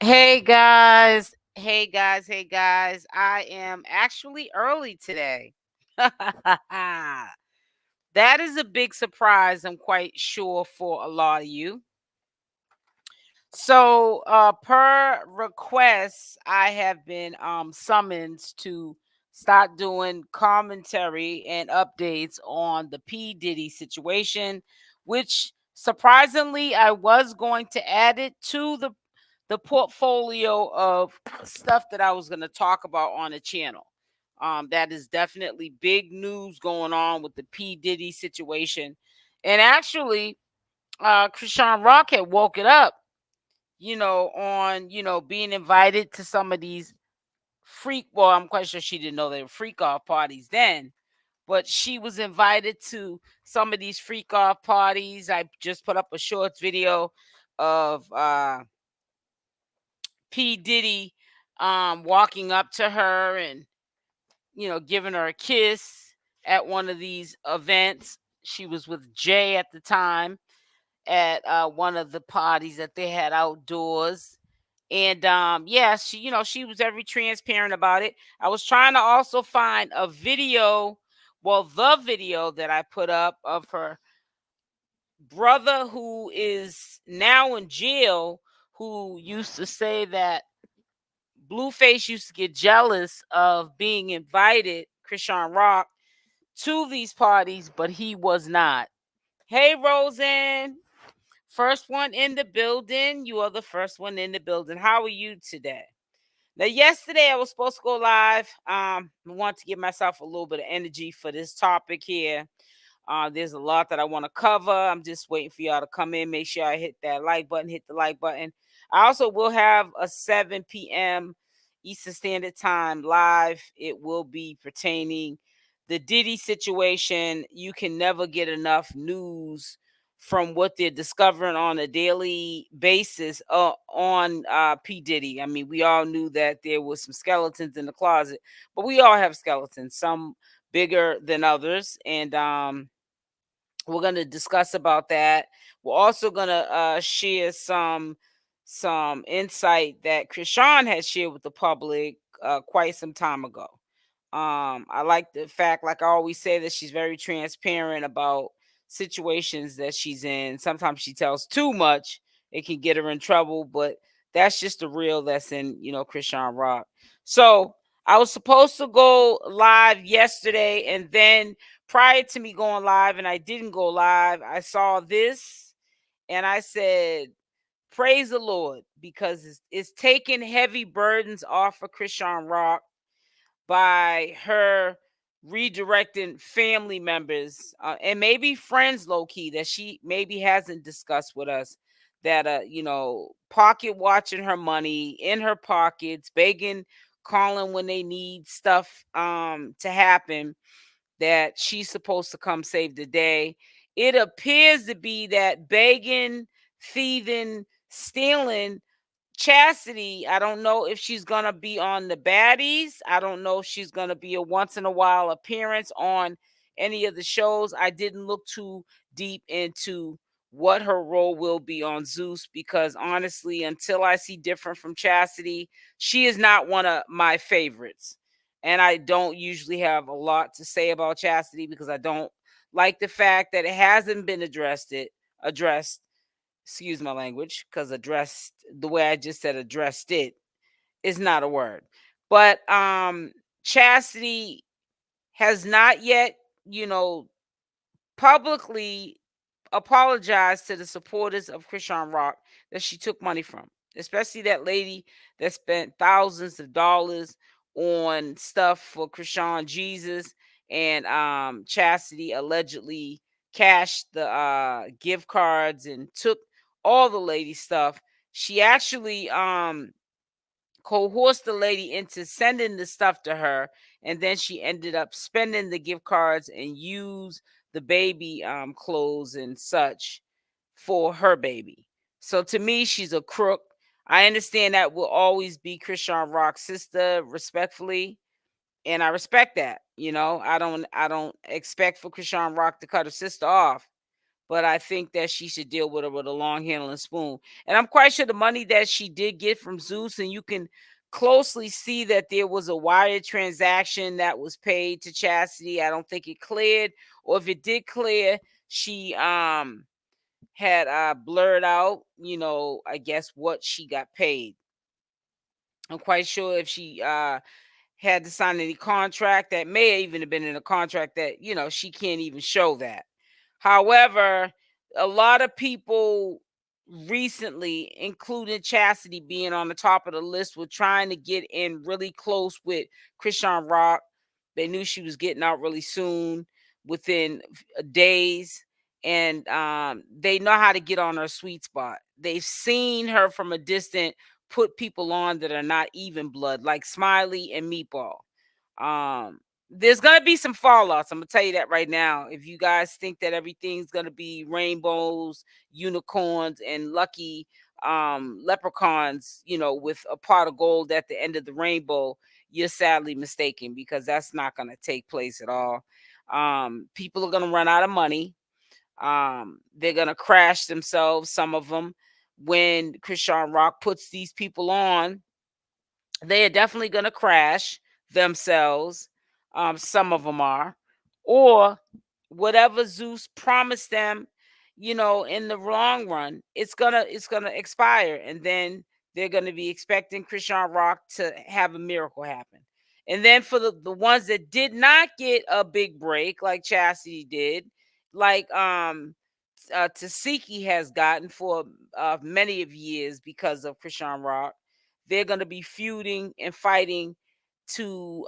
Hey guys, hey guys, hey guys. I am actually early today. That is a big surprise, I'm quite sure, for a lot of you. So, per request, I have been summoned to start doing commentary and updates on the P. Diddy situation, which surprisingly I was going to add it to the portfolio of stuff that I was going to talk about on the channel. That is definitely big news going on with the P. Diddy situation. And actually, Chrisean Rock had woke it up, on, being invited to some of these well, I'm quite sure she didn't know they were freak off parties then, but she was invited to some of these freak off parties. I just put up a short video of P. Diddy walking up to her and, giving her a kiss at one of these events. She was with Jay at the time at one of the parties that they had outdoors. And yeah, she was very transparent about it. I was trying to also find a video, well, the video that I put up of her brother who is now in jail, who used to say that Blueface used to get jealous of being invited, Chrisean Rock, to these parties, but he was not. Hey, Rosen. First one in the building. You are the first one in the building. How are you today? Now, yesterday I was supposed to go live. I want to give myself a little bit of energy for this topic here. There's a lot that I want to cover. I'm just waiting for y'all to come in. Make sure I hit that like button, hit the like button. I also will have a 7 p.m. Eastern Standard Time live. It will be pertaining the Diddy situation. You can never get enough news from what they're discovering on a daily basis on P. Diddy. I mean, we all knew that there was some skeletons in the closet, but we all have skeletons, some bigger than others. And we're going to discuss about that. We're also going to share some insight that Chrisean had shared with the public quite some time ago. I like the fact, like I always say, that she's very transparent about situations that she's in. Sometimes she tells too much, it can get her in trouble, but that's just the real lesson, Chrisean Rock. So I was supposed to go live yesterday, and then prior to me going live, and I didn't go live, I saw this and I said, praise the Lord, because it's taking heavy burdens off of Chrisean Rock by her redirecting family members and maybe friends, low key, that she maybe hasn't discussed with us, that pocket watching her money in her pockets, begging, calling when they need stuff to happen, that she's supposed to come save the day. It appears to be that begging, thieving, stealing Chassidy, I don't know if she's gonna be on the Baddies. I don't know if she's gonna be a once in a while appearance on any of the shows. I didn't look too deep into what her role will be on Zeus, because honestly, until I see different from Chassidy, she is not one of my favorites. And I don't usually have a lot to say about Chassidy because I don't like the fact that it hasn't been addressed, excuse my language, because addressed, the way I just said addressed it, is not a word. But Chassidy has not yet, you know, publicly apologized to the supporters of Chrisean Rock that she took money from, especially that lady that spent thousands of dollars on stuff for 𝗪𝗓𝗪 and Chassidy allegedly cashed the gift cards and took all the lady stuff. She actually coerced the lady into sending the stuff to her, and then she ended up spending the gift cards and used the baby clothes and such for her baby. So to me, she's a crook. I understand that will always be Chrisean Rock's sister, respectfully, and I respect that. I don't expect for Chrisean Rock to cut her sister off, but I think that she should deal with her with a long handle and spoon. And I'm quite sure the money that she did get from Zeus, and you can closely see that there was a wire transaction that was paid to Chassidy. I don't think it cleared, or if it did clear, she had blurred out, I guess what she got paid. I'm quite sure if she had to sign any contract, that may even have been in a contract that, she can't even show that. However, a lot of people recently, including Chassidy being on the top of the list, were trying to get in really close with Chrisean Rock. They knew she was getting out really soon, within days, and they know how to get on her sweet spot. They've seen her from a distance put people on that are not even blood, like Smiley and Meatball. There's gonna be some fallouts. I'm gonna tell you that right now. If you guys think that everything's gonna be rainbows, unicorns, and lucky leprechauns, with a pot of gold at the end of the rainbow, you're sadly mistaken, because that's not gonna take place at all. People are gonna run out of money. They're gonna crash themselves, some of them, when Chrisean Rock puts these people on. They are definitely going to crash themselves. Some of them are, or whatever Zeus promised them, in the long run, it's gonna expire, and then they're gonna be expecting Chrisean Rock to have a miracle happen. And then for the ones that did not get a big break, like Chassidy did, like Tesehki has gotten for many of years because of Chrisean Rock, they're going to be feuding and fighting to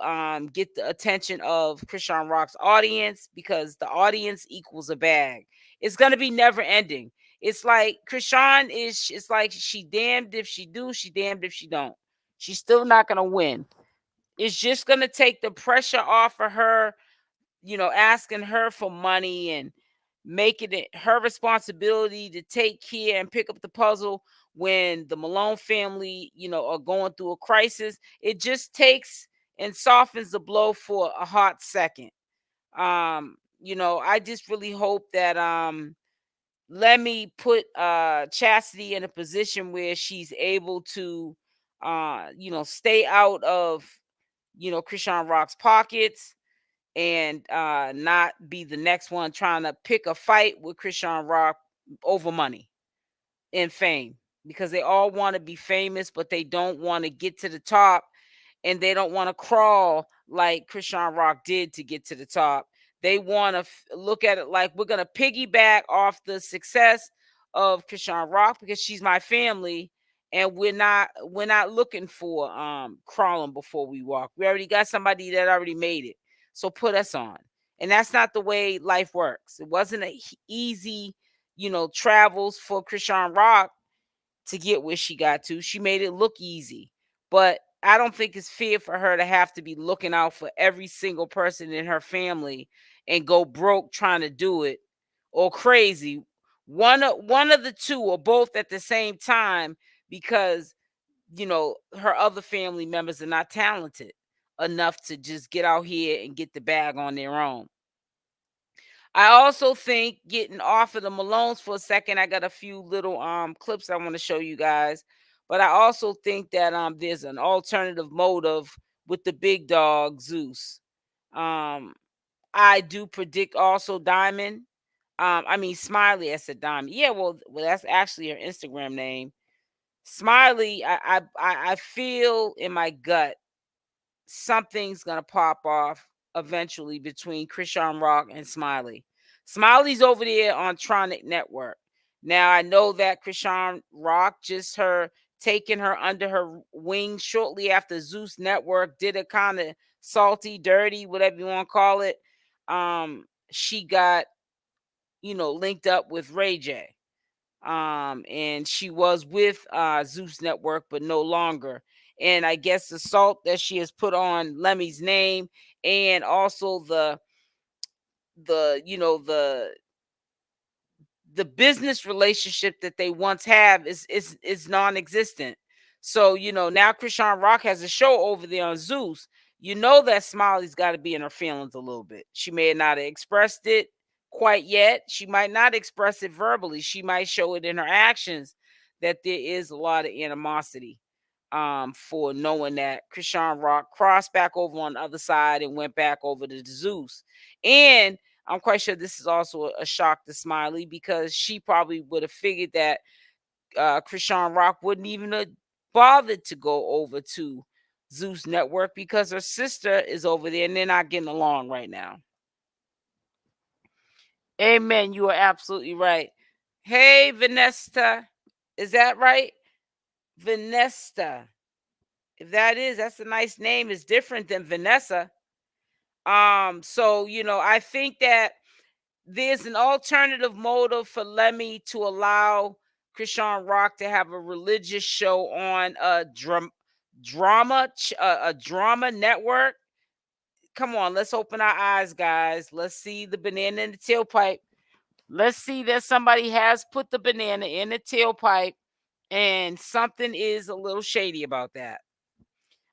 get the attention of Chrisean Rock's audience, because the audience equals a bag. It's going to be never ending. It's like Chrisean is, it's like she damned if she do, she damned if she don't. She's still not going to win. It's just going to take the pressure off of her, asking her for money and making it her responsibility to take care and pick up the puzzle when the Malone family, are going through a crisis. It just takes and softens the blow for a hot second. I just really hope that let me put Chassidy in a position where she's able to stay out of Chrisean Rock's pockets, and not be the next one trying to pick a fight with Chrisean Rock over money and fame, because they all want to be famous, but they don't want to get to the top, and they don't want to crawl like Chrisean Rock did to get to the top. They want to look at it like, we're going to piggyback off the success of Chrisean Rock because she's my family, and we're not looking for crawling before we walk. We already got somebody that already made it. So put us on. And that's not the way life works. It wasn't a easy, travels for Chrisean Rock to get where she got to. She made it look easy. But I don't think it's fair for her to have to be looking out for every single person in her family and go broke trying to do it, or crazy. One of the two, or both at the same time, because her other family members are not talented enough to just get out here and get the bag on their own. I also think, getting off of the Malones for a second, I got a few little clips I want to show you guys. But I also think that there's an alternative motive with the big dog Zeus. I do predict also Diamond. I mean Smiley. I said Diamond. Yeah, well, that's actually her Instagram name. Smiley. I feel in my gut something's gonna pop off eventually between Chrisean Rock and Smiley. Smiley's over there on Tronic Network. Now I know that Chrisean Rock just her taking her under her wing shortly after Zeus Network did a kind of salty, dirty, whatever you want to call it. She got, linked up with Ray J. And she was with Zeus Network, but no longer. And I guess the salt that she has put on Lemmy's name, and also the you know the business relationship that they once have is non-existent. So now Chrisean Rock has a show over there on Zeus. That Smiley's got to be in her feelings a little bit. She may not have expressed it quite yet. She might not express it verbally. She might show it in her actions that there is a lot of animosity for knowing that Chrisean Rock crossed back over on the other side and went back over to Zeus. And I'm quite sure this is also a shock to Smiley, because she probably would have figured that Chrisean Rock wouldn't even have bothered to go over to Zeus Network, because her sister is over there and they're not getting along right now. Amen. You are absolutely right. Hey, Vanessa. Is that right? Vanessa. If that is, that's a nice name. It's different than Vanessa. So I think that there's an alternative motive for Lemmy to allow Chrisean Rock to have a religious show on a drama network. Come on, let's open our eyes, guys. Let's see the banana in the tailpipe. Let's see that somebody has put the banana in the tailpipe, and something is a little shady about that.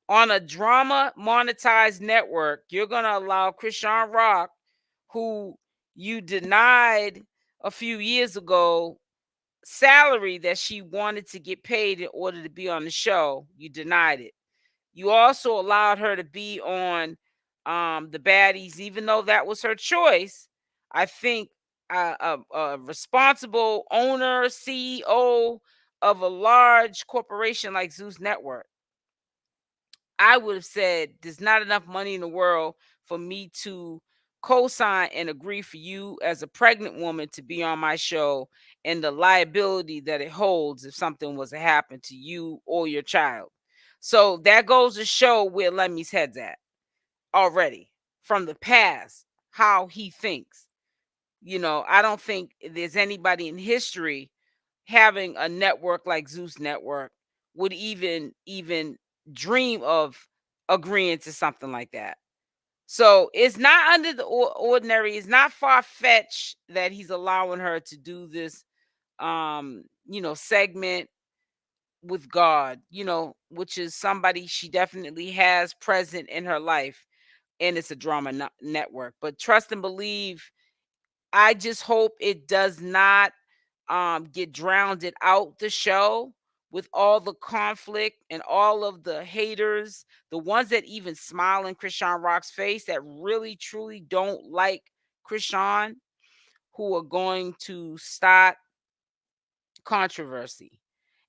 On a drama monetized network, you're going to allow Chrisean Rock, who you denied a few years ago salary that she wanted to get paid in order to be on the show. You denied it. You also allowed her to be on the Baddies, even though that was her choice. I think a responsible owner, CEO of a large corporation like Zeus Network, I would have said there's not enough money in the world for me to co-sign and agree for you as a pregnant woman to be on my show, and the liability that it holds if something was to happen to you or your child. So that goes to show where Lemmy's head's at already from the past, how he thinks. I don't think there's anybody in history having a network like Zeus Network would even dream of agreeing to something like that. So it's not under the ordinary. It's not far-fetched that he's allowing her to do this segment with God, which is somebody she definitely has present in her life, and it's a drama network. But trust and believe, I just hope it does not get drowned out the show with all the conflict and all of the haters, the ones that even smile in Chrisean Rock's face, that really truly don't like Chrisean, who are going to start controversy.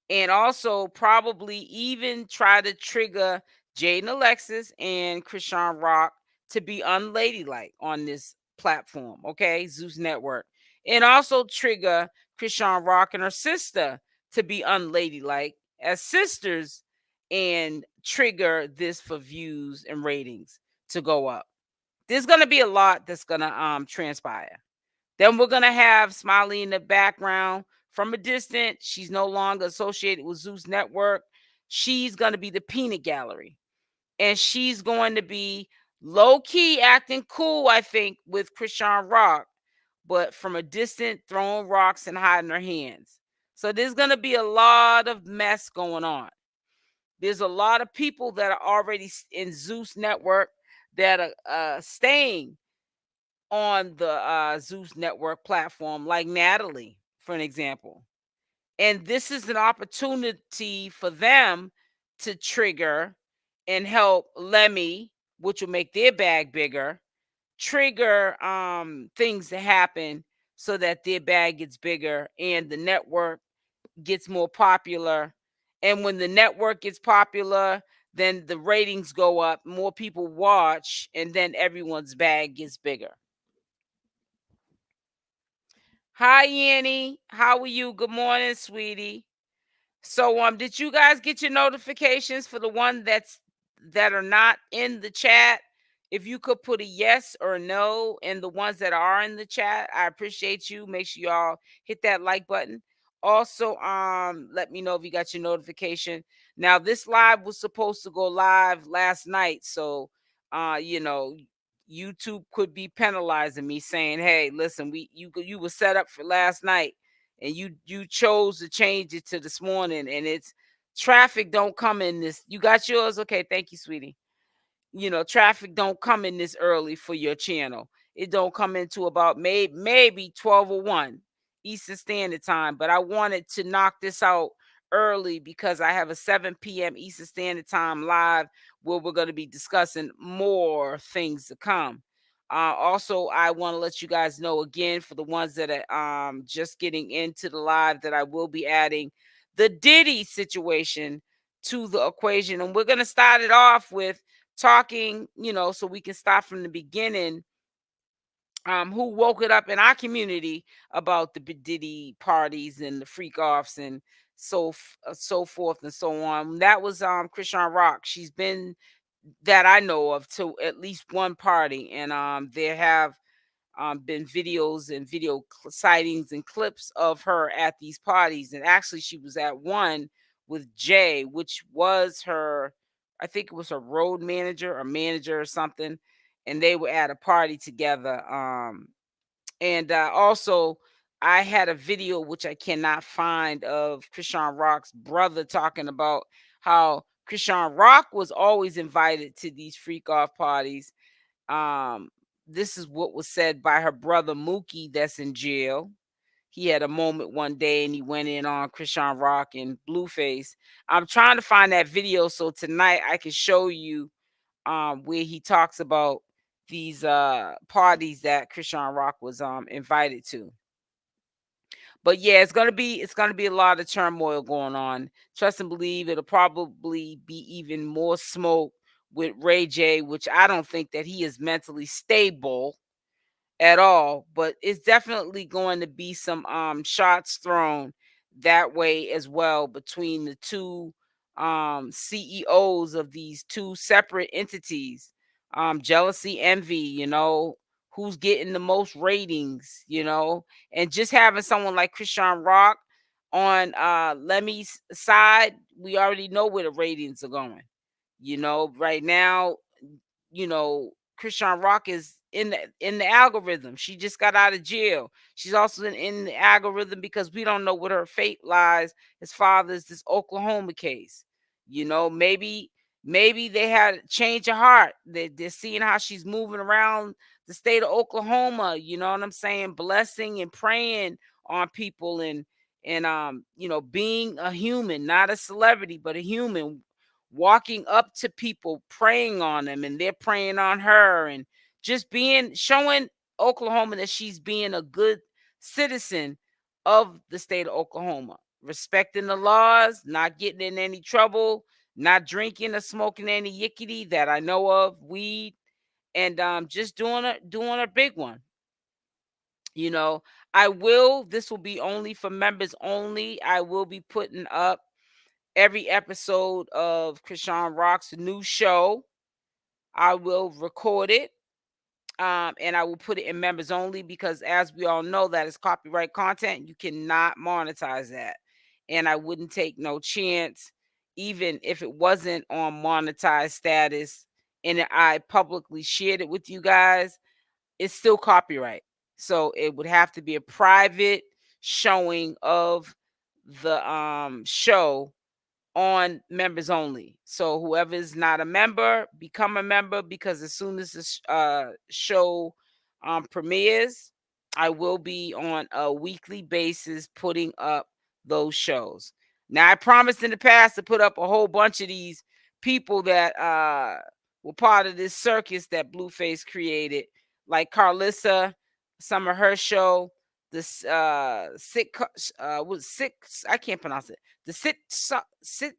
And also probably even try to trigger Jaidyn Alexis and Chrisean Rock to be unladylike on this platform, okay, Zeus Network. And also trigger Chrisean Rock and her sister to be unladylike as sisters, and trigger this for views and ratings to go up. There's going to be a lot that's going to transpire. Then we're going to have Smiley in the background from a distance. She's no longer associated with Zeus Network. She's going to be the peanut gallery. And she's going to be low-key acting cool, I think, with Chrisean Rock, but from a distance throwing rocks and hiding her hands. So there's going to be a lot of mess going on. There's a lot of people that are already in Zeus Network that are staying on the Zeus Network platform, like Natalie, for an example. And this is an opportunity for them to trigger and help Lemmy, which will make their bag bigger, trigger things to happen so that their bag gets bigger and the network gets more popular. And when the network gets popular, then the ratings go up, more people watch, and then everyone's bag gets bigger. Hi, Yanni. How are you? Good morning, sweetie. So, did you guys get your notifications for the one that are not in the chat? If you could put a yes or a no in the ones that are in the chat, I appreciate you. Make sure y'all hit that like button. Also, let me know if you got your notification. Now, this live was supposed to go live last night, so YouTube could be penalizing me, saying, "Hey, listen, you were set up for last night, and you chose to change it to this morning, and it's traffic don't come in this. You got yours, okay? Thank you, sweetie. Traffic don't come in this early for your channel, it don't come into about maybe 12:01 Eastern Standard Time. But I wanted to knock this out early because I have a 7 p.m. Eastern Standard Time live where we're going to be discussing more things to come. Also, I want to let you guys know again, for the ones that are just getting into the live, that I will be adding the Diddy situation to the equation. And we're going to start it off with talking, so we can start from the beginning. Who woke it up in our community about the Diddy parties and the freak offs and so forth and so on. That was ChriseanRock. She's been, that I know of, to at least one party, and there have been videos and sightings and clips of her at these parties. And actually, she was at one with Jay, which was her, I think it was her road manager or manager or something, and they were at a party together. And also, I had a video which I cannot find of ChriseanRock's brother talking about how ChriseanRock was always invited to these freak off parties. um this is what was said by her brother Mookie, that's in jail. He had a moment one day and he went in on ChriseanRock and Blueface. I'm trying to find that video so tonight I can show you where he talks about these parties that ChriseanRock was invited to. But yeah, it's gonna be a lot of turmoil going on. Trust and believe it'll probably be even more smoke with Ray J, which I don't think that he is mentally stable at all. But it's definitely going to be some shots thrown that way as well between the two CEOs of these two separate entities. Jealousy, envy, who's getting the most ratings, and just having someone like ChriseanRock on Lemmy's side, we already know where the ratings are going. Right now, ChriseanRock is in the algorithm. She just got out of jail. She's also in the algorithm because we don't know what her fate lies as far as this Oklahoma case. Maybe they had a change of heart. They're seeing how she's moving around the state of Oklahoma. You know what I'm saying? Blessing and praying on people, and being a human, not a celebrity, but a human, walking up to people, praying on them, and they're praying on her, and just showing Oklahoma that she's being a good citizen of the state of Oklahoma, respecting the laws, not getting in any trouble, not drinking or smoking any yickety that I know of, weed, and just doing a big one. You know, this will be only for members only. I will be putting up every episode of ChriseanRock's new show. I will record it, and I will put it in members only because, as we all know, that is copyright content. You cannot monetize that, and I wouldn't take no chance, even if it wasn't on monetized status, and I publicly shared it with you guys. It's still copyright, so it would have to be a private showing of the show on members only. So whoever is not a member, become a member, because as soon as this show premieres, I will be on a weekly basis putting up those shows. Now, I promised in the past to put up a whole bunch of these people that were part of this circus that Blueface created, like Carlissa, some of her show, this I can't pronounce it, the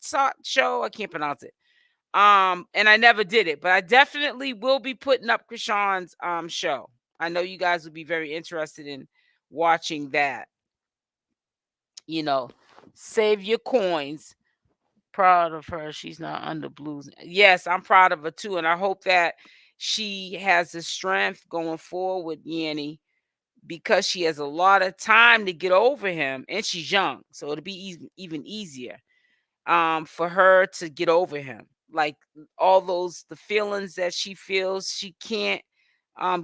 Thought show. I can't pronounce it. And I never did it, but I definitely will be putting up Chrisean's show. I know you guys would be very interested in watching that. Save your coins. Proud of her. She's not under blues. Yes, I'm proud of her too, and I hope that she has the strength going forward with Yanni, because she has a lot of time to get over him, and she's young, so it'll be even easier for her to get over him. Like all the feelings that she feels she can't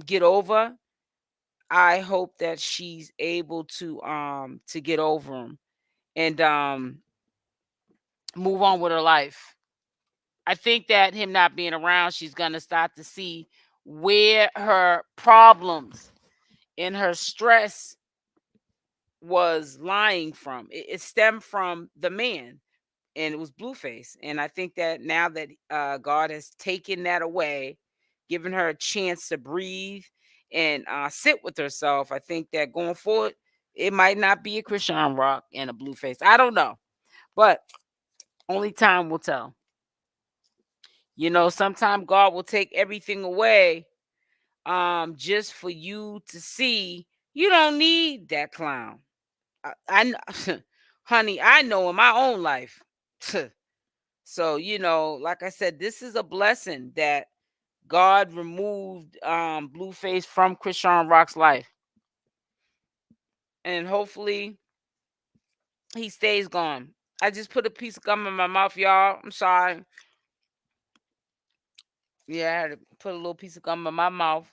get over. I hope that she's able to get over him and move on with her life. I think that him not being around, she's gonna start to see where her problems and her stress was lying from. It stemmed from the man, and it was Blueface. And I think that now that God has taken that away, given her a chance to breathe and sit with herself, I think that going forward, it might not be a Chrisean Rock and a Blueface. I don't know, but only time will tell. You know, sometimes God will take everything away just for you to see you don't need that clown. Honey, I know in my own life. So, you know, like I said, this is a blessing that God removed Blueface from Chrisean Rock's life. And hopefully he stays gone. I just put a piece of gum in my mouth, y'all. I'm sorry. Yeah, I had to put a little piece of gum in my mouth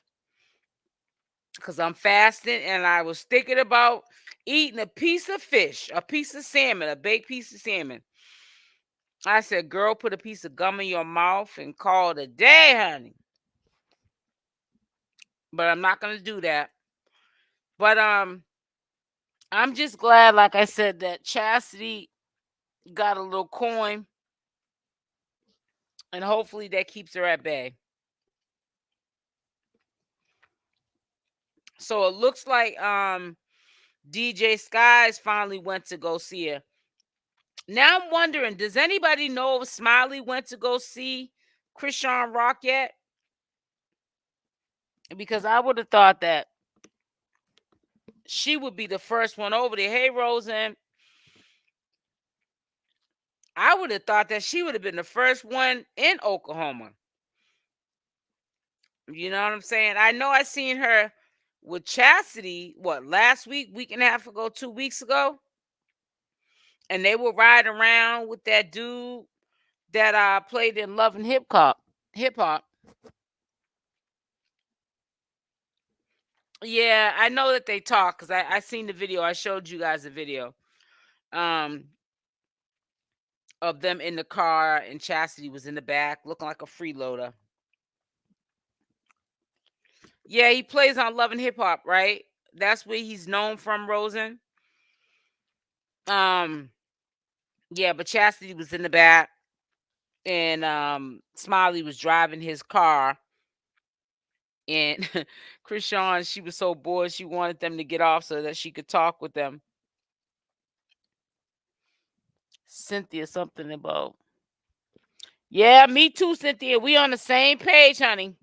because I'm fasting, and I was thinking about eating a piece of fish, a piece of salmon, a baked piece of salmon. I said, girl, put a piece of gum in your mouth and call it a day, honey. But I'm not going to do that. But I'm just glad, like I said, that Chassidy got a little coin, and hopefully that keeps her at bay. So it looks like DJ Skies finally went to go see her. Now I'm wondering, does anybody know if Smiley went to go see Chrisean Rock yet? Because I would have thought that she would be the first one over there. Hey, Rosen. I would have thought that she would have been the first one in Oklahoma. You know what I'm saying? I know I seen her with Chassidy, what, last week and a half ago, 2 weeks ago? And they were riding around with that dude that played in Love and Hip Hop. Yeah, I know that they talk because I seen the video. I showed you guys the video um of them in the car, and Chassidy was in the back looking like a freeloader. Yeah, he plays on Love and Hip Hop, right? That's where he's known from, Rosen. Yeah, but Chassidy was in the back, and Smiley was driving his car, and Chrisean, she was so bored she wanted them to get off so that she could talk with them. Cynthia, something about. Yeah, me too, Cynthia. We on the same page, honey.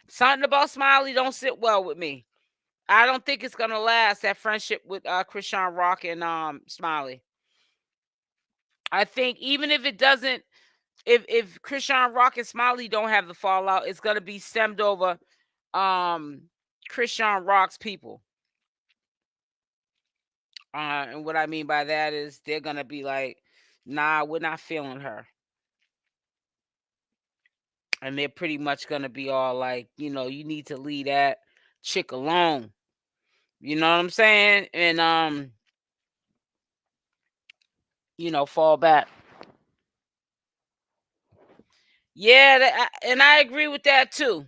Something about Smiley don't sit well with me. I don't think it's gonna last, that friendship with Chrisean Rock and Smiley. I think even if it doesn't, if Chrisean Rock and Smiley don't have the fallout, it's gonna be stemmed over Chrisean Rock's people. And what I mean by that is they're gonna be like, nah, we're not feeling her. And they're pretty much gonna be all like, you know, you need to leave that chick alone. You know what I'm saying? And you know, fall back. Yeah, and I agree with that too.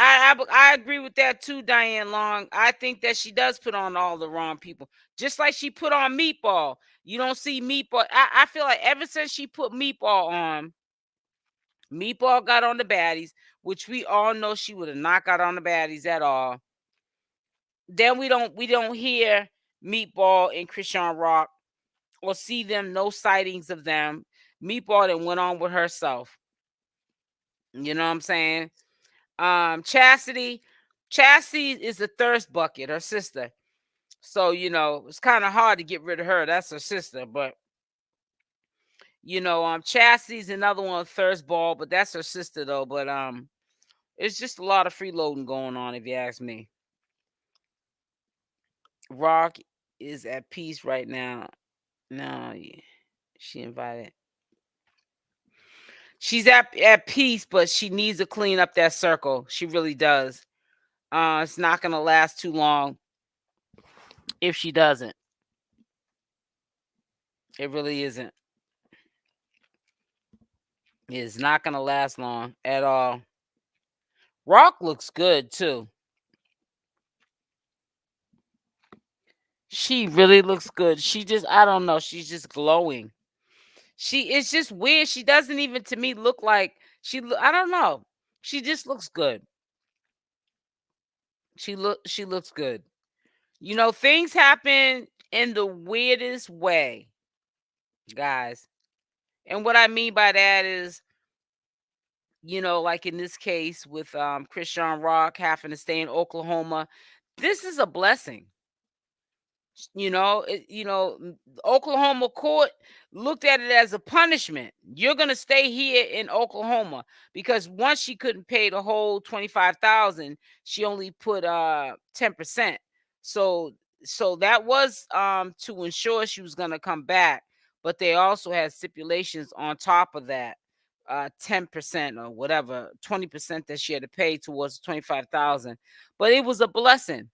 I agree with that too, Diane Long. I think that she does put on all the wrong people, just like she put on Meatball. You don't see Meatball. I feel like ever since she put Meatball on, Meatball got on the baddies, which we all know she would have not got on the baddies at all. Then we don't hear Meatball and Chrisean Rock or see them, no sightings of them. Meatball then went on with herself. You know what I'm saying? Chassidy is the thirst bucket, her sister. So, you know, it's kind of hard to get rid of her. That's her sister, but you know, Chassidy's another one, thirst ball, but that's her sister though. But it's just a lot of freeloading going on, if you ask me. Rock is at peace right now. No, she invited. She's at peace, but she needs to clean up that circle. She really does. It's not gonna last too long if she doesn't. It really isn't. It's not gonna last long at all. Rock looks good too. She really looks good. She just, I don't know, she's just glowing. It's just weird. She doesn't even to me look like I don't know. She just looks good. She looks good. You know, things happen in the weirdest way, guys. And what I mean by that is, you know, like in this case with Chrisean Rock having to stay in Oklahoma, this is a blessing. You know, Oklahoma court looked at it as a punishment. You're gonna stay here in Oklahoma because once she couldn't pay the whole 25,000, she only put 10%. So that was to ensure she was gonna come back, but they also had stipulations on top of that. 10% or whatever, 20% that she had to pay towards 25,000. But it was a blessing.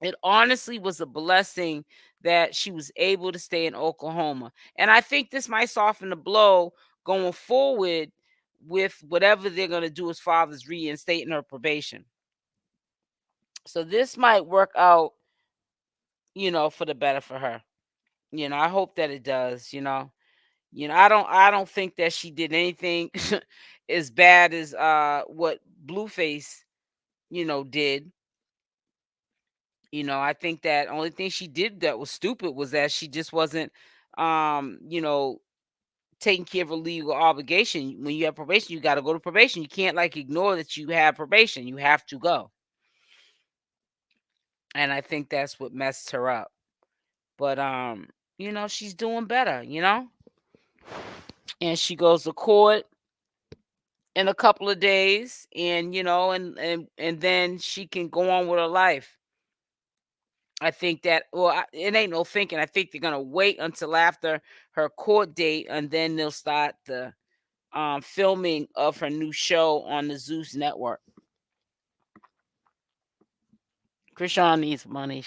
It honestly was a blessing that she was able to stay in Oklahoma. And I think this might soften the blow going forward with whatever they're going to do as far as reinstating her probation. So this might work out, you know, for the better for her. You know, I hope that it does, you know. I don't think that she did anything as bad as what Blueface, you know, did. You know, I think that only thing she did that was stupid was that she just wasn't, you know, taking care of a legal obligation. When you have probation, you got to go to probation. You can't like ignore that you have probation. You have to go. And I think that's what messed her up. But you know, she's doing better, you know? And she goes to court in a couple of days and you know, and then she can go on with her life. I think that, well, it ain't no thinking. I think they're gonna wait until after her court date, and then they'll start the filming of her new show on the Zeus Network. Chrisean needs money.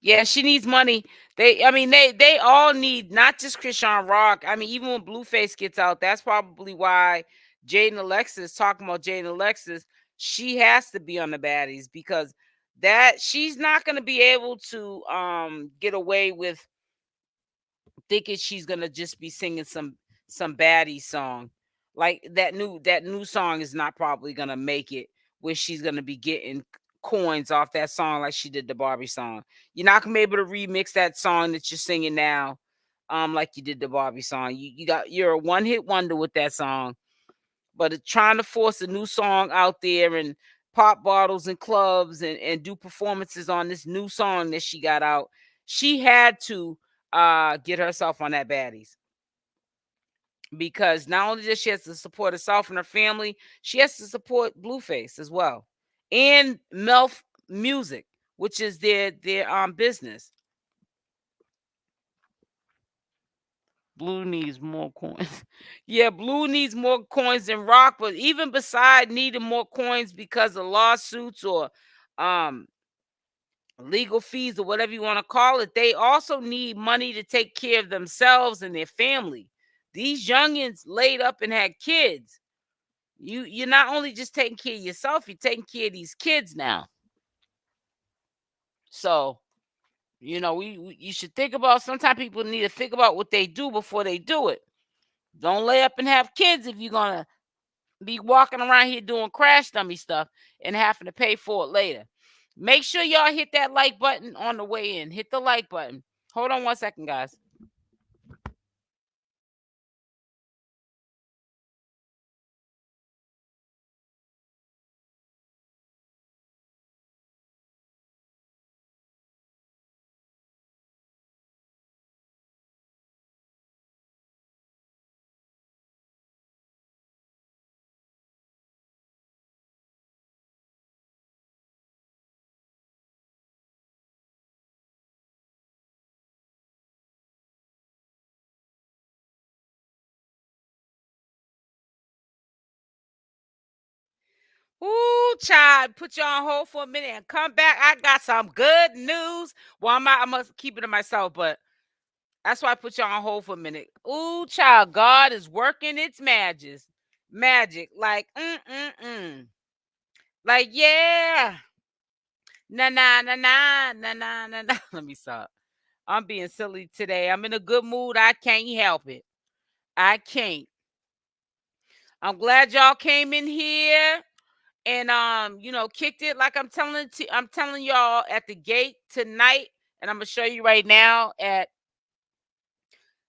Yeah, she needs money. They all need, not just Chrisean Rock. I mean, even when Blueface gets out, that's probably why Jaidyn Alexis, talking about Jaidyn Alexis, she has to be on the Baddies because that she's not going to be able to get away with thinking she's going to just be singing some baddie song. Like that new song is not probably going to make it where she's going to be getting coins off that song like she did the Barbie song. You're not gonna be able to remix that song that you're singing now, like you did the Barbie song. You're a one hit wonder with that song, but trying to force a new song out there and pop bottles and clubs and do performances on this new song that she got out, she had to get herself on that Baddies because not only does she has to support herself and her family, she has to support Blueface as well and Melf Music, which is their business. Blue needs more coins. Yeah, Blue needs more coins than Rock, but even beside needing more coins because of lawsuits or um legal fees or whatever you want to call it, they also need money to take care of themselves and their family. These youngins laid up and had kids. You're not only just taking care of yourself, you're taking care of these kids now. So, you know, you should think about, sometimes people need to think about what they do before they do it. Don't lay up and have kids if you're gonna be walking around here doing crash dummy stuff and having to pay for it later. Make sure y'all hit that like button on the way in. Hit the like button. Hold on 1 second, guys. Ooh, child, put you on hold for a minute and come back. I got some good news. Well, I must keep it to myself, but that's why I put you on hold for a minute. Ooh, child, God is working its magic. magic. Like, mm. Like, yeah. Na na na na na na na na. Let me stop. I'm being silly today. I'm in a good mood. I can't help it. I can't. I'm glad y'all came in here and kicked it like I'm telling y'all at the gate tonight, and I'm gonna show you right now at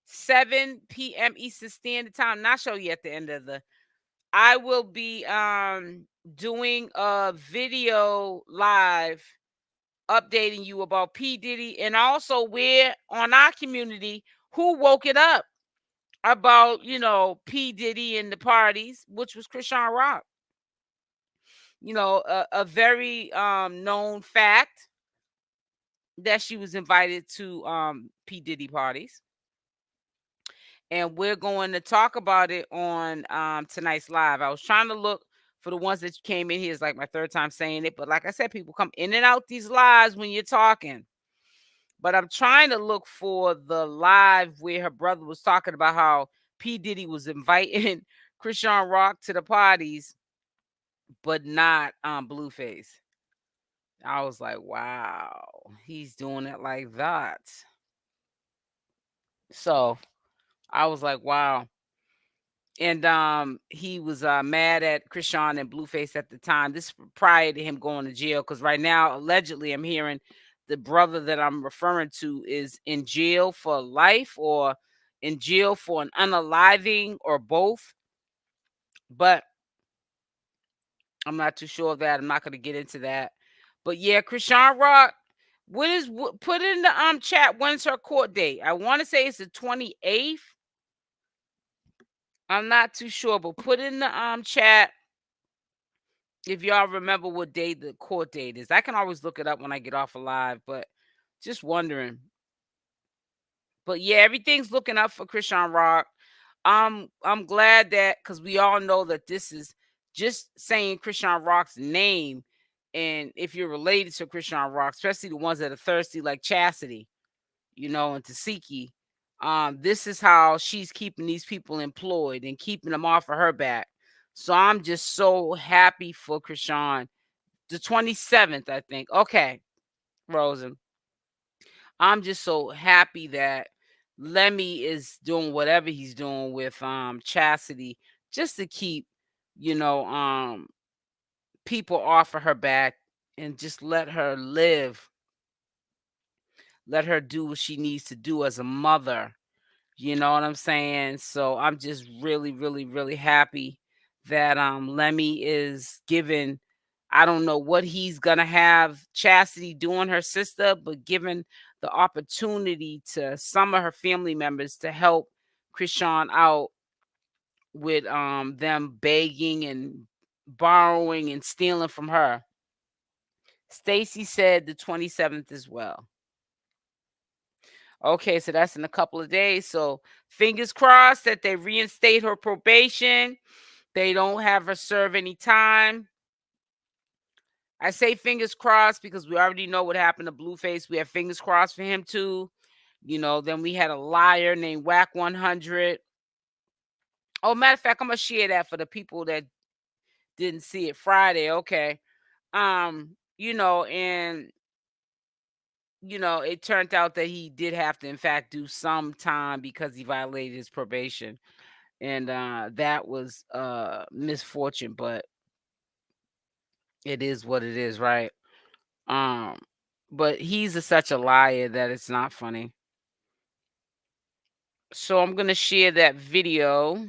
7 p.m. Eastern Standard Time. Not show you at the end of the. I will be doing a video live updating you about P. Diddy, and also we're on our community who woke it up about P. Diddy and the parties, which was Chrisean Rock. A very known fact that she was invited to P. Diddy parties. And we're going to talk about it on tonight's live. I was trying to look for the ones that came in here. It's like my third time saying it, but like I said, people come in and out these lives when you're talking. But I'm trying to look for the live where her brother was talking about how P. Diddy was inviting Chrisean Rock to the parties, but not Blueface. I was like, wow, he's doing it like that. So I was like, wow. And he was mad at Chrisean and Blueface at the time. This prior to him going to jail, because right now, allegedly, I'm hearing the brother that I'm referring to is in jail for life or in jail for an unaliving or both. But I'm not too sure of that. I'm not going to get into that. But yeah, Chrisean Rock, put in the chat, when's her court date? I want to say it's the 28th. I'm not too sure, but put in the chat if y'all remember what day the court date is. I can always look it up when I get off live, but just wondering. But yeah, everything's looking up for Chrisean Rock. I'm glad that, because we all know that this is just saying Chrisean Rock's name, and if you're related to Chrisean Rock, especially the ones that are thirsty like Chassidy, and Tesehki, this is how she's keeping these people employed and keeping them off of her back. So I'm just so happy for Chrisean. The 27th, I think. Okay, Rosen. I'm just so happy that Lemmy is doing whatever he's doing with Chassidy, just to keep, people off of her back and just let her live. Let her do what she needs to do as a mother. You know what I'm saying? So I'm just really, really, really happy that Lemmy is given. I don't know what he's gonna have Chassidy doing, her sister, but given the opportunity to some of her family members to help Chrisean out with them begging and borrowing and stealing from her. Stacy said the 27th as well. Okay, so that's in a couple of days. So fingers crossed that they reinstate her probation. They don't have her serve any time. I say fingers crossed because we already know what happened to Blueface. We have fingers crossed for him too. Then we had a liar named Wack 100. Oh, matter of fact, I'm gonna share that for the people that didn't see it Friday. Okay. And it turned out that he did have to, in fact, do some time because he violated his probation. And that was misfortune, but it is what it is, right? But he's such a liar that it's not funny. So I'm gonna share that video.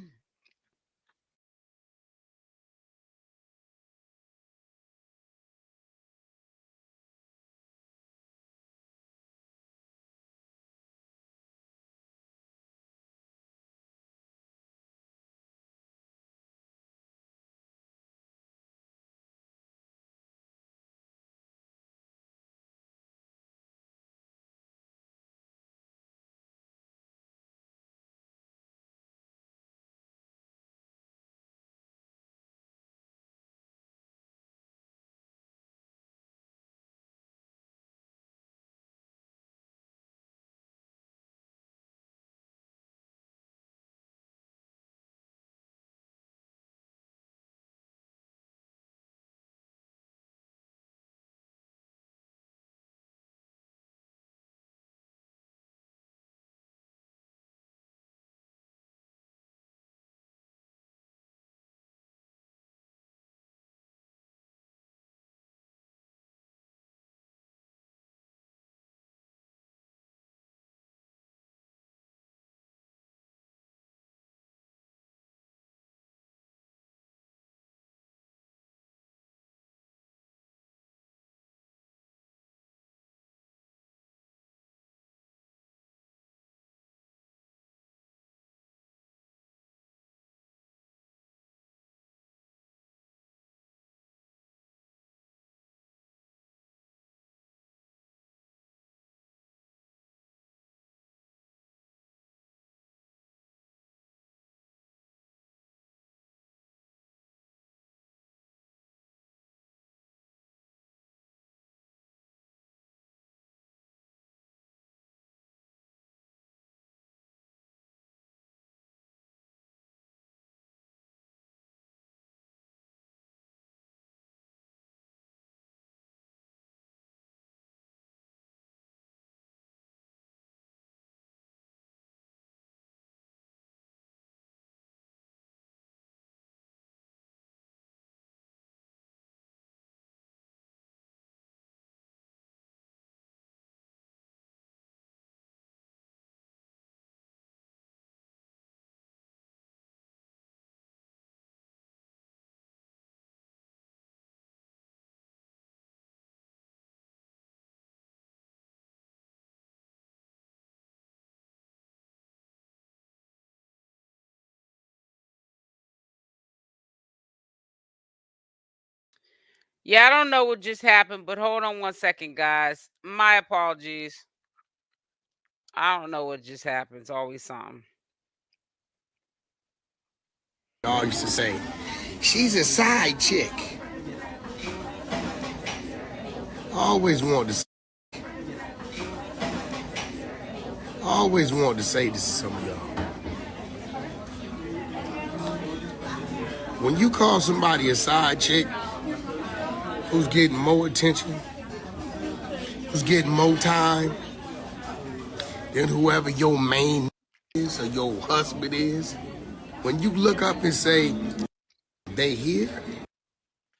Yeah, I don't know what just happened, but hold on one second, guys. My apologies. I don't know what just happened. It's always something. Y'all used to say, she's a side chick. I always wanted to say this to some of y'all. When you call somebody a side chick who's getting more attention, who's getting more time than whoever your main is or your husband is, when you look up and say, they here,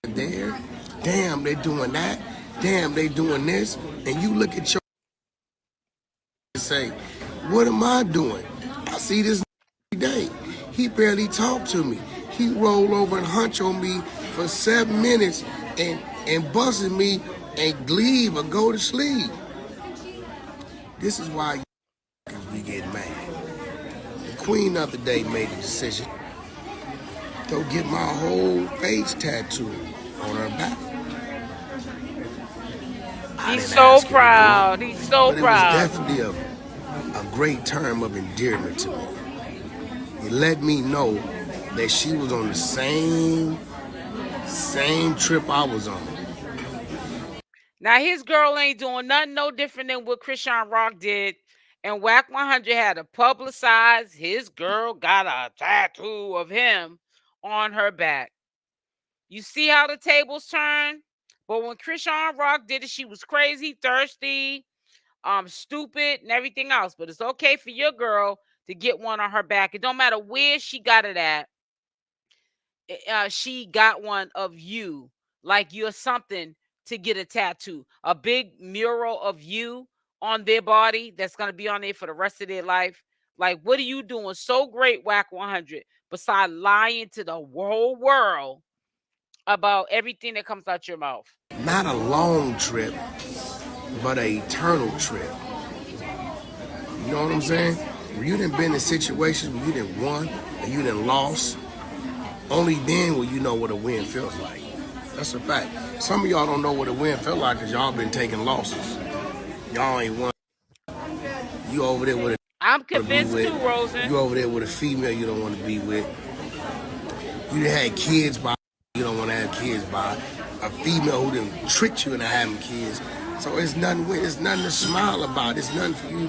there, damn, they doing that, damn, they doing this, and you look at your and say, what am I doing? I see this every day. He barely talked to me. He rolled over and hunch on me for 7 minutes and busted me and leave or go to sleep. This is why we get mad. The queen the other day made a decision to get my whole face tattooed on her back. He's so proud. He's so but proud. It was definitely a great term of endearment to me. It let me know that she was on the same trip I was on. Now his girl ain't doing nothing no different than what CashApp did, and Wack 100 had to publicize his girl got a tattoo of him on her back. You see how the tables turn? But when CashApp did it, she was crazy, thirsty, stupid, and everything else. But it's okay for your girl to get one on her back. It don't matter where she got it at. She got one of you, like you're something to get a tattoo, a big mural of you on their body that's going to be on there for the rest of their life. Like, what are you doing so great, Wack 100, besides lying to the whole world about everything that comes out your mouth? Not a long trip, but an eternal trip. You know what I'm saying? When you done been in situations where you done won and you done lost, only then will you know what a win feels like. That's a fact. Some of y'all don't know what a win felt like because y'all been taking losses. Y'all ain't won. You over there with a I'm convinced too, Rosen. You over there with a female you don't want to be with. You done had kids by you don't want to have kids by. A female who done tricked you into having kids. So it's nothing to smile about. It's nothing for you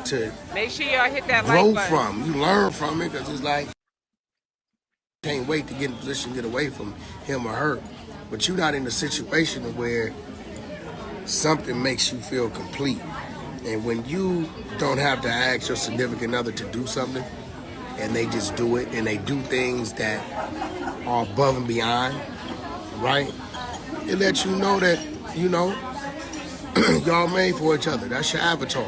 to make sure y'all hit that grow like button. from. You learn from it because it's like can't wait to get in a position to get away from him or her. But you're not in a situation where something makes you feel complete. And when you don't have to ask your significant other to do something, and they just do it, and they do things that are above and beyond, right? It lets you know that, y'all made for each other. That's your avatar.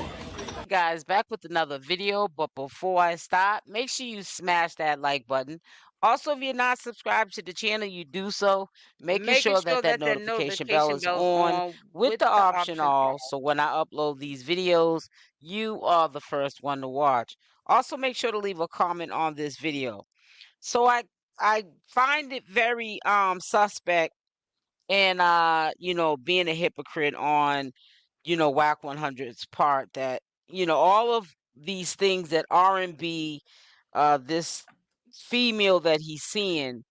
Guys, back with another video, but before I start, make sure you smash that like button. Also, if you're not subscribed to the channel, you do so, making sure that that notification bell is on with the option all, so when I upload these videos, you are the first one to watch. Also, make sure to leave a comment on this video. So I find it very suspect and being a hypocrite on Wack 100's part that all of these things that R&B this female that he's seeing,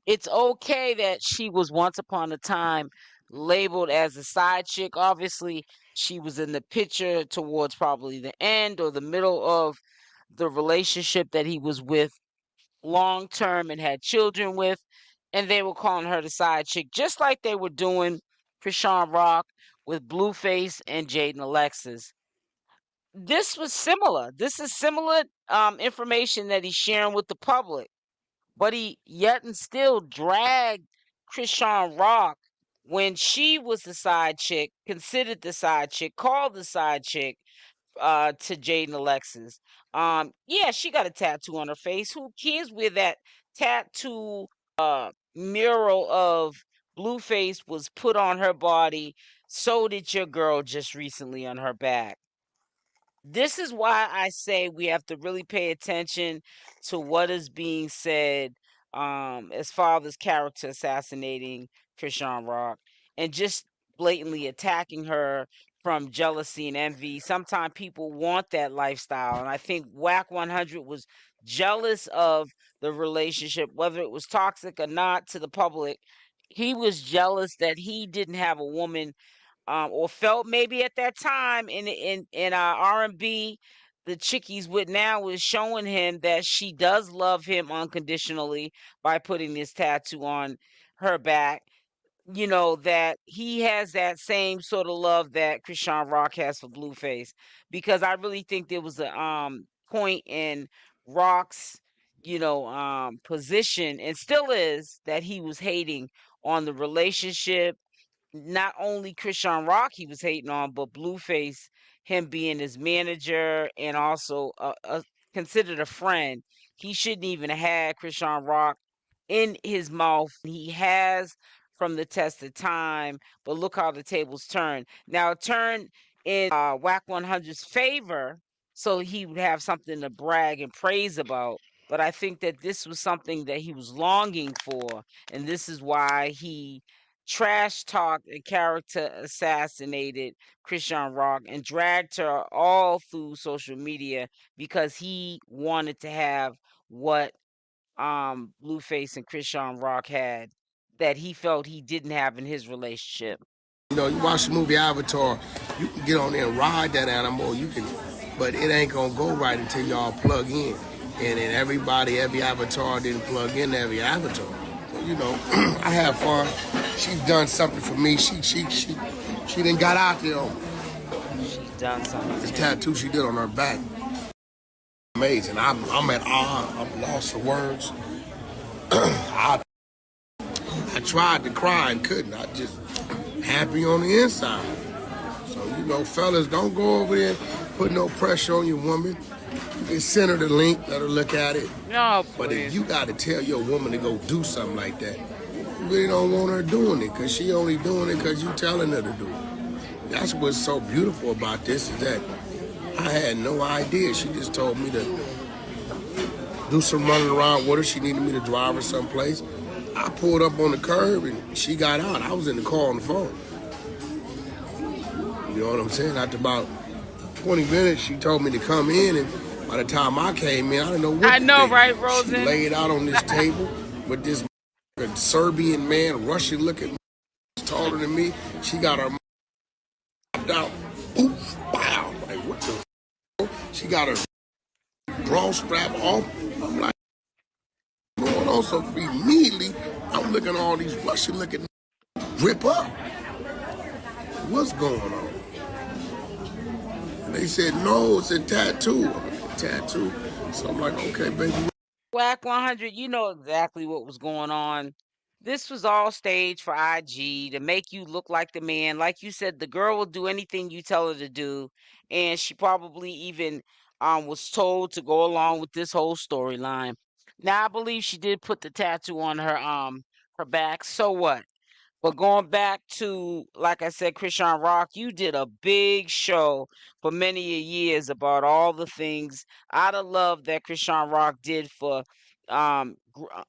it's okay that she was once upon a time labeled as a side chick. Obviously she was in the picture towards probably the end or the middle of the relationship that he was with long term and had children with, and they were calling her the side chick, just like they were doing CashApp with Blueface and Jaidyn Alexis. This was similar. This is similar information that he's sharing with the public, but he yet and still dragged CashApp when she was the side chick, considered the side chick, called the side chick, to Jaidyn Alexis. Yeah, she got a tattoo on her face. Who cares where that tattoo mural of Blueface was put on her body? So did your girl just recently on her back. This is why I say we have to really pay attention to what is being said as far as character assassinating Chrisean Rock, and just blatantly attacking her from jealousy and envy. Sometimes people want that lifestyle, and I think Wack 100 was jealous of the relationship, whether it was toxic or not to the public. He was jealous that he didn't have a woman, or felt maybe at that time in R&B, the chick he's with now is showing him that she does love him unconditionally by putting this tattoo on her back. That he has that same sort of love that Chrisean Rock has for Blueface, because I really think there was a point in Rock's position, and still is, that he was hating on the relationship. Not only Chrisean Rock he was hating on, but Blueface, him being his manager and also considered a friend. He shouldn't even have had Chrisean Rock in his mouth. He has from the test of time, but look how the tables turned. Now it turned in Wack 100's favor, so he would have something to brag and praise about. But I think that this was something that he was longing for, and this is why he trash talked and character assassinated Chrisean Rock and dragged her all through social media, because he wanted to have what Blueface and Chrisean Rock had that he felt he didn't have in his relationship. You watch the movie Avatar, you can get on there and ride that animal, but it ain't gonna go right until y'all plug in. And then every Avatar didn't plug in every Avatar. So, I have fun. She's done something for me. She done got out there on me. She's done something. This tattoo she did on her back, amazing. I'm at awe. I'm lost for words. I tried to cry and couldn't. I just happy on the inside. So, fellas, don't go over there, put no pressure on your woman. You can send her the link, let her look at it. No, please. But if you got to tell your woman to go do something like that, you really don't want her doing it, because she only doing it because you telling her to do it. That's what's so beautiful about this, is that I had no idea. She just told me to do some running around with her. She needed me to drive her someplace. I pulled up on the curb and she got out. I was in the car on the phone. You know what I'm saying? After about 20 minutes, she told me to come in, and by the time I came in, I didn't know what I know, think. right, Rosen? She laid out on this table with this Serbian man, Russian-looking, taller than me. She got her out. Oof, wow. Like, what the f? She got her bra strap off. I'm like, going on. So immediately, I'm looking at all these Russian-looking rip up. What's going on? And they said, no, it's a tattoo. I'm like, a tattoo? So I'm like, okay, baby. Wack 100, you know exactly what was going on. This was all staged for IG to make you look like the man. Like you said, the girl will do anything you tell her to do, and she probably even was told to go along with this whole storyline. Now I believe she did put the tattoo on her back. So what? But going back to, like I said, Chrisean Rock, you did a big show for many years about all the things out of love that Chrisean Rock did for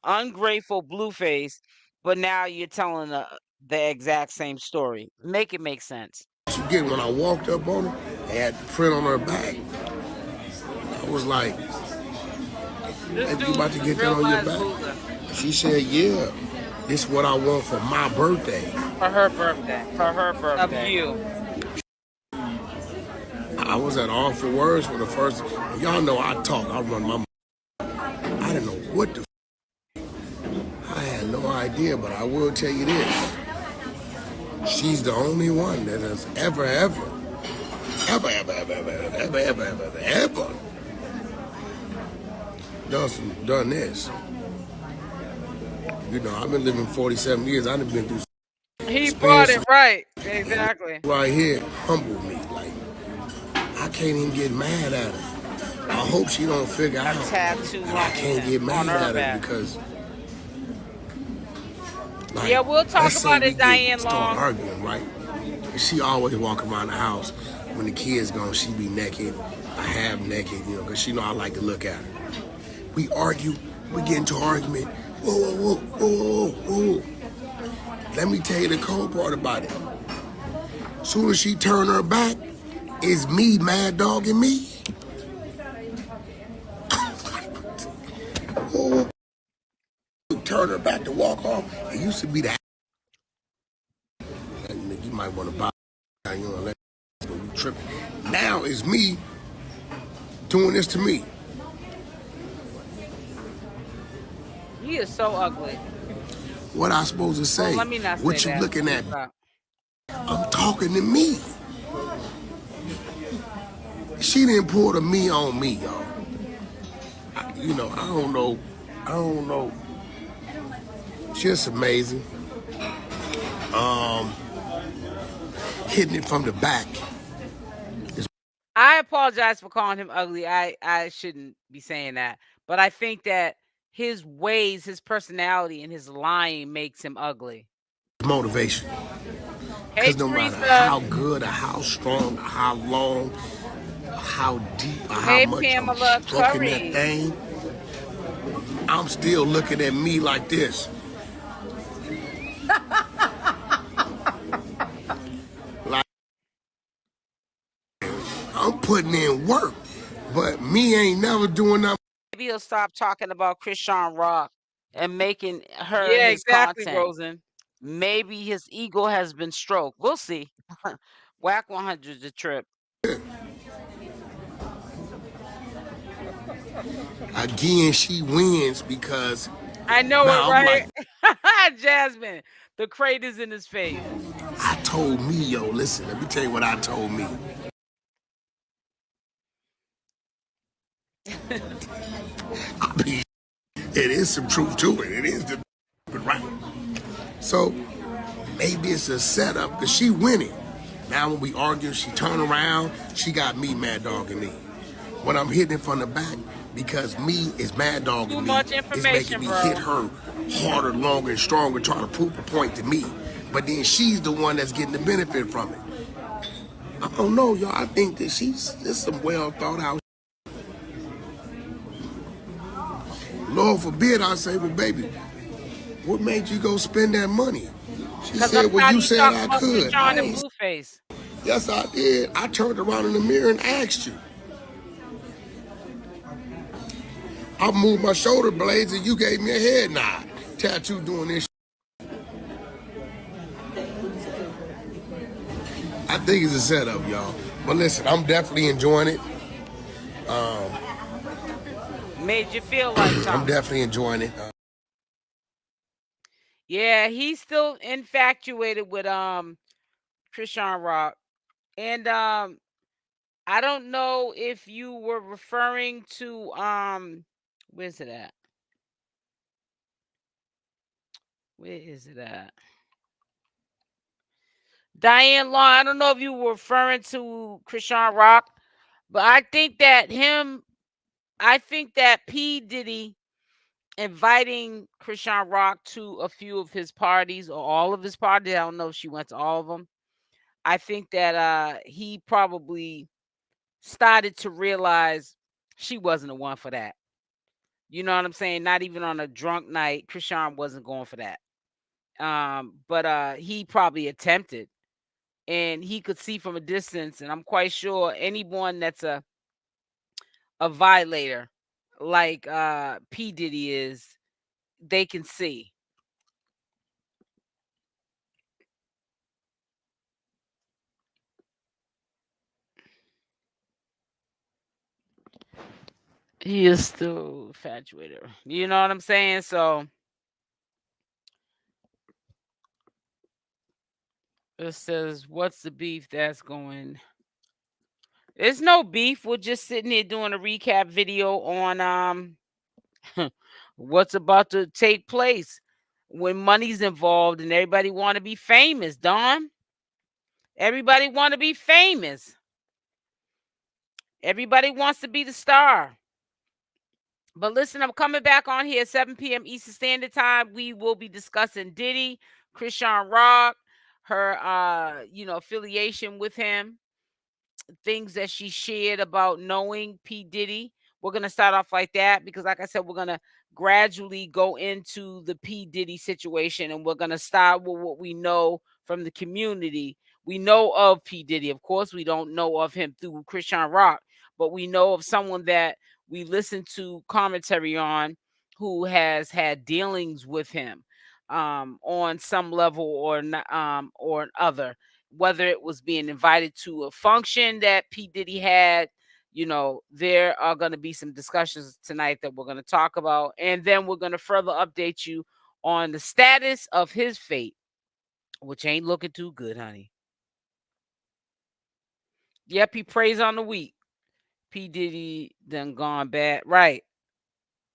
ungrateful Blueface, but now you're telling the exact same story. Make it make sense. Again, when I walked up on her, they had the print on her back. I was like, hey, you about to get that on your back? She said, yeah. This is what I want for my birthday. For her birthday. For her birthday. Of you. I was at all for words for the first. Y'all know I talk. I run my. I didn't know what the. I had no idea, but I will tell you this. She's the only one that has ever done this. I've been living 47 years. I've been through. He brought it right. Exactly. Right here, humbled me. Like, I can't even get mad at her. I hope she don't figure out that I can't get mad at her because. Like, yeah, we'll talk about it, Diane Long. Start arguing, right? And she always walk around the house when the kids gone. She be naked, I half naked, because she know I like to look at her. We argue. We get into an argument. Whoa. let me tell you the cold part about it. Soon as she turned her back, it's me mad dogging me. Oh, turn her back to walk off. It used to be that. You might want to buy. You know, let you tripping. Now it's me doing this to me. He is so ugly. What I supposed to say? Well, let me not What say you that. looking at? I'm talking to me. She didn't pull the me on me, y'all. You know, I don't know. Just amazing. Hitting it from the back. I apologize for calling him ugly. I shouldn't be saying that. But I think that his ways, his personality, and his lying makes him ugly. Motivation. Hey, Because no matter Teresa. how good or how strong or how long, or how deep or how Hey, much Pamela I'm stroking Curry. that thing, I'm still looking at me like this. Like, I'm putting in work, but me ain't never doing nothing. Maybe he'll stop talking about CashApp and making her his content. Rosen. Maybe his ego has been stroked. We'll see. Wack 100 the trip. Again, she wins because I know now it, I'm right? like, Jasmine, the crate is in his face. I told me, yo, listen, let me tell you what I told me. I mean, it is some truth to it. It is the right. So maybe it's a setup because she winning. Now when we argue, she turn around, she got me mad dogging me. When I'm hitting it from the back, because me is mad dogging me, it's making me hit her harder, longer, and stronger, trying to prove a point to me. But then she's the one that's getting the benefit from it. I don't know, y'all. I think that she's some well thought out. Lord forbid I say, well, baby, what made you go spend that money? She said, well, you said I could. Blueface. Yes, I did. I turned around in the mirror and asked you. I moved my shoulder blades and you gave me a head nod. Tattoo doing this. I think it's a setup, y'all. But listen, I'm definitely enjoying it. Made you feel like something. I'm definitely enjoying it. Yeah, he's still infatuated with Chrisean Rock. And I don't know if you were referring to where's it at? Where is it at? Diane Long, I don't know if you were referring to Chrisean Rock, but I think that P. Diddy inviting Chrisean Rock to a few of his parties or all of his parties. I don't know if she went to all of them. I think that he probably started to realize she wasn't the one for that. You know what I'm saying? Not even on a drunk night, Chrisean wasn't going for that. But he probably attempted, and he could see from a distance, and I'm quite sure anyone that's a violator like P. Diddy is, they can see. He is still infatuated. You know what I'm saying? So it says, what's the beef that's going? There's no beef. We're just sitting here doing a recap video on what's about to take place when money's involved and everybody want to be famous, Don. Everybody want to be famous. Everybody wants to be the star. But listen, I'm coming back on here at 7 p.m. Eastern Standard Time. We will be discussing Diddy, Chrisean Rock, her affiliation with him, things that she shared about knowing P. Diddy. We're going to start off like that because, like I said, we're going to gradually go into the P. Diddy situation, and we're going to start with what we know from the community. We know of P. Diddy. Of course, we don't know of him through CashApp, but we know of someone that we listen to commentary on who has had dealings with him on some level or other, whether it was being invited to a function that P. Diddy had. There are going to be some discussions tonight that we're going to talk about, and then we're going to further update you on the status of his fate, which ain't looking too good, honey. Yep, he prays on the weak. P. Diddy done gone bad, right?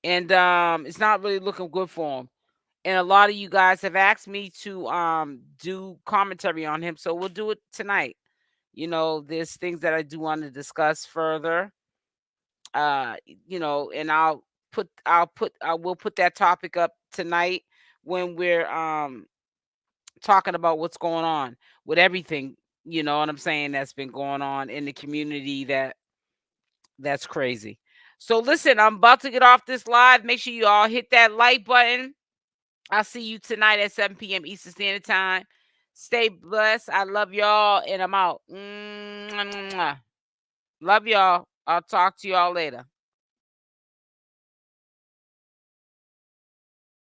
And it's not really looking good for him. And a lot of you guys have asked me to do commentary on him, so we'll do it tonight. There's things that I do want to discuss further. And I will put that topic up tonight when we're talking about what's going on with everything, you know what I'm saying, that's been going on in the community. That's crazy. So listen, I'm about to get off this live. Make sure you all hit that like button. I'll see you tonight at 7 p.m. Eastern Standard Time. Stay blessed. I love y'all, and I'm out. Love y'all. I'll talk to y'all later.